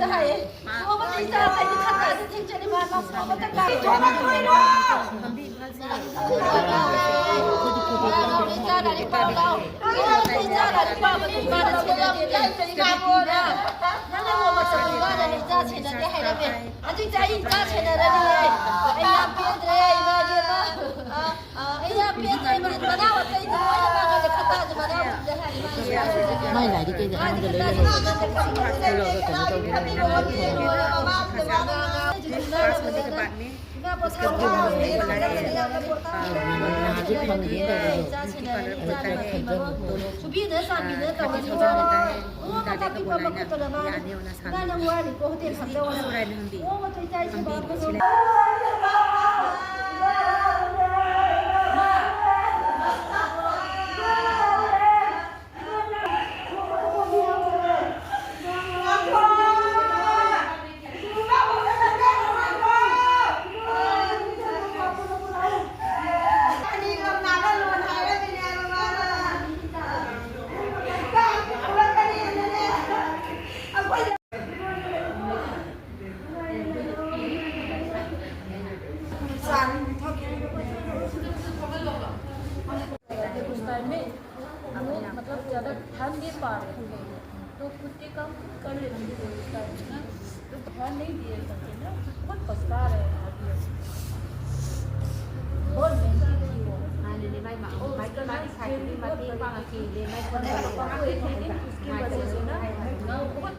จะให้ตัวมันดีใจไปที่ขัดใจที่ทิ้งใจในบ้านเราเขาจะกลายเป็นคนช่วยด้วยดีใจได้ที่บ้านเราดีใจได้ที่บ้านเราดีใจได้ที่เราดีใจที่บ้านเรานะนั่นแหละว่ามันจะเป็นบ้านเราดีใจเช่นนั้นได้ให้ได้เป็นอันดีใจดีใจเช่นนั้นได้เลยไอ้ยาเปลี่ยนเลยมาเยอะมากไอ้ยาเปลี่ยนเลยมันมาได้ว่าใจดีว่าจะมาจะขัดใจจะมาได้จะให้มาไม่ไหลที่เกจะทำกันเลยเราก็จะต้องमतलब ज़्यादा ध्यान दे पा रहे हैं तो खुद के काम कर लेते हैं उस टाइम ना तो ध्यान नहीं दिए सकते ना बहुत पछता रहे हैं अभी बहुत महंगी थी वोไม่มาไม่ก็มาที่ใครที่มาที่บางทีเลยไม่คน उसकी वजह से ना बहुत